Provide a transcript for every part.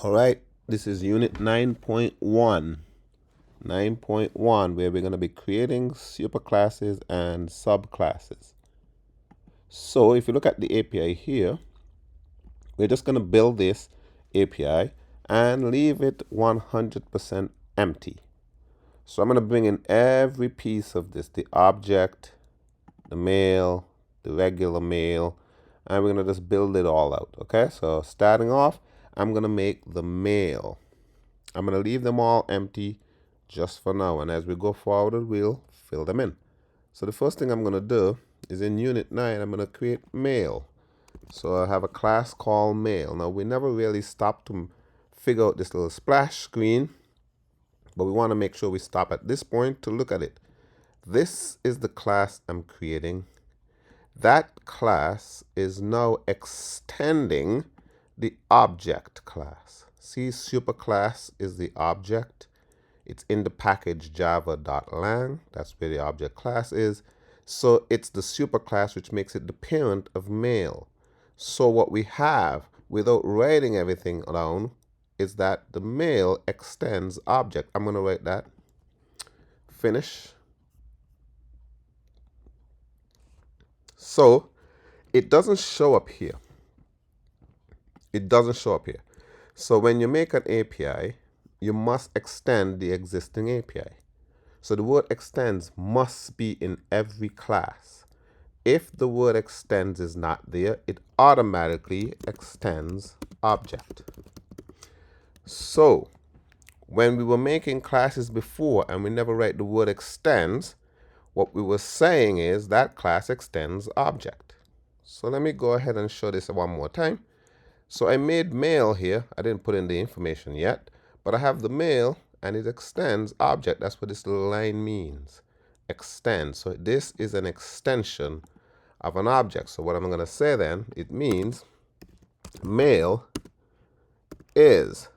All right, this is unit 9.1, where we're going to be creating superclasses and subclasses. So if you look at the API here, we're just going to build this API and leave it 100% empty. So I'm going to bring in every piece of this, the object, the mail, the regular mail, and we're going to just build it all out. Okay, so starting off, I'm going to make the mail. I'm going to leave them all empty just for now, and as we go forward, we'll fill them in. So the first thing I'm going to do is in unit 9, I'm going to create mail. So I have a class called mail. Now we never really stopped to figure out this little splash screen, but we want to make sure we stop at this point to look at it. This is the class I'm creating. That class is now extending the object class. See, superclass is the object. It's in the package java.lang. That's where the object class is. So it's the superclass which makes it the parent of mail. So what we have, without writing everything down, is that the mail extends object. I'm going to write that. Finish. So it doesn't show up here. It doesn't show up here. So when you make an API, you must extend the existing API. So the word extends must be in every class. If the word extends is not there, it automatically extends object. So when we were making classes before and we never write the word extends, what we were saying is that class extends object. So let me go ahead and show this one more time. So I made mail here. I didn't put in the information yet, but I have the mail and it extends object. That's what this little line means. Extend. So this is an extension of an object. So what I'm going to say then, it means mail is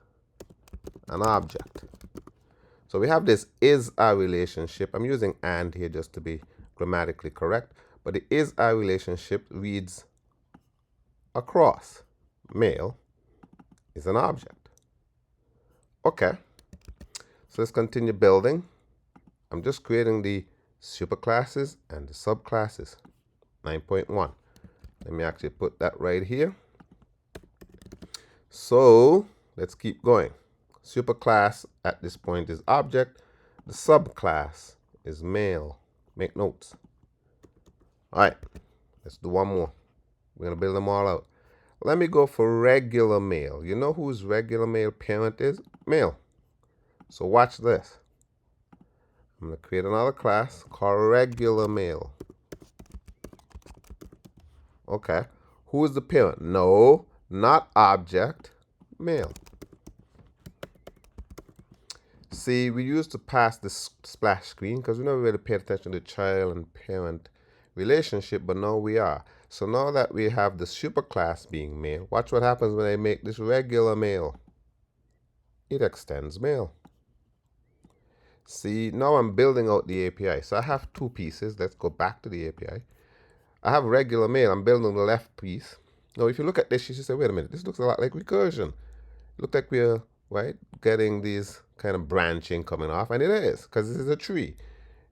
an object. So we have this is a relationship. I'm using and here just to be grammatically correct, but the is a relationship reads across. Mail is an object. Okay, so let's continue building. I'm just creating the superclasses and the subclasses. 9.1. Let me actually put that right here. So let's keep going. Superclass at this point is object. The subclass is mail. Make notes. All right, let's do one more. We're going to build them all out. Let me go for regular mail. You know whose regular mail parent is? Mail. So watch this. I'm going to create another class called regular mail. Okay. Who is the parent? No, not object. Mail. See, we used to pass this splash screen because we never really paid attention to child and parent relationship, but now we are. So now that we have the superclass being mail, watch what happens when I make this regular mail. It extends mail. See, now I'm building out the API. So I have two pieces. Let's go back to the API. I have regular mail. I'm building the left piece. Now, if you look at this, you should say, wait a minute, this looks a lot like recursion. Look like we're, right, getting these kind of branching coming off, and it is, because this is a tree.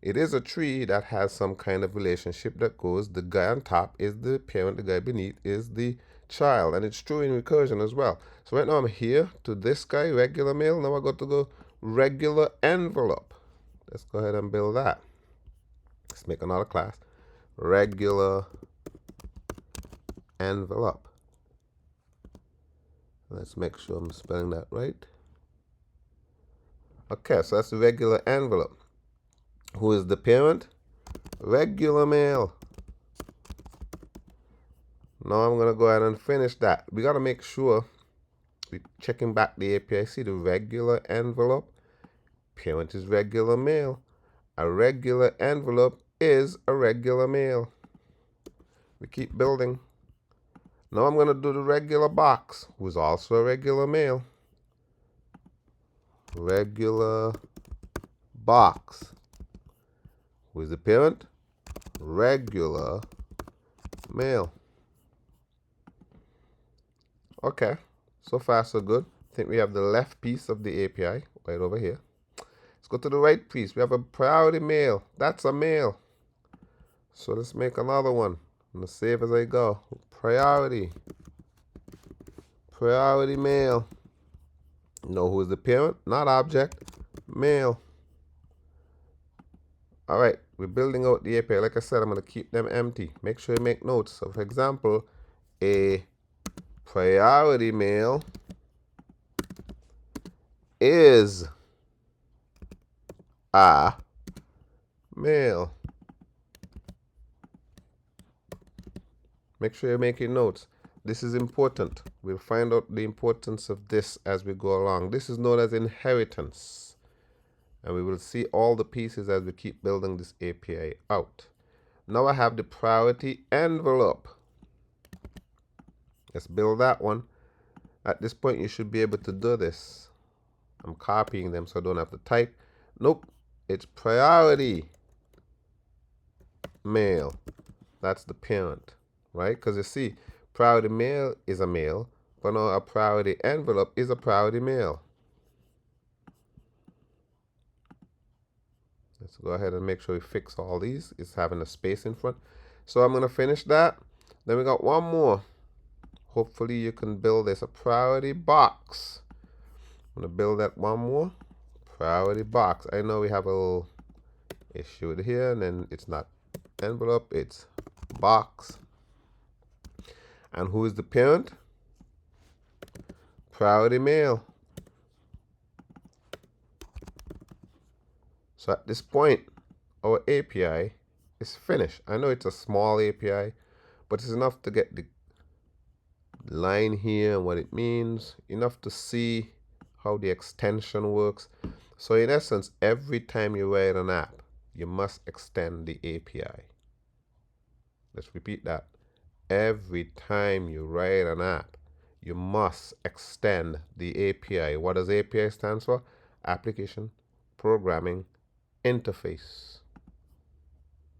It is a tree that has some kind of relationship that goes, the guy on top is the parent, the guy beneath is the child, and it's true in recursion as well. So right now I'm here to this guy, regular mail. Now I got to go regular envelope. Let's go ahead and build that. Let's make another class. Regular envelope. Let's make sure I'm spelling that right. Okay, so that's the regular envelope. Who is the parent? Regular mail. Now I'm going to go ahead and finish that. We got to make sure we're checking back the API. See the regular envelope? Parent is regular mail. A regular envelope is a regular mail. We keep building. Now I'm going to do the regular box, who is also a regular mail. Regular box. Who is the parent? Regular mail. Okay, so far so good. think we have the left piece of the API right over here. Let's go to the right piece. We have a priority mail. That's a mail. So let's make another one. I'm going to save as I go. Priority mail. Know who is the parent? Not object. Mail. All right, we're building out the API. Like I said, I'm going to keep them empty. Make sure you make notes. So for example, a priority mail is a mail. Make sure you're making notes. This is important. We'll find out the importance of this as we go along. This is known as inheritance. And we will see all the pieces as we keep building this API out. Now I have the priority envelope. Let's build that one. At this point, you should be able to do this. I'm copying them so I don't have to type. Nope, it's priority mail. That's the parent, right? Because you see, priority mail is a mail, but now a priority envelope is a priority mail. Let's go ahead and make sure we fix all these. It's having a space in front. So I'm going to finish that. Then we got one more. Hopefully you can build this, a priority box. I'm going to build that one more. Priority box. I know we have a little issue with here, and then it's not envelope, it's box. And who is the parent? Priority mail. So at this point, our API is finished. I know it's a small API, but it's enough to get the line here and what it means, enough to see how the extension works. So in essence, every time you write an app, you must extend the API. Let's repeat that. Every time you write an app, you must extend the API. What does API stand for? Application Programming Interface.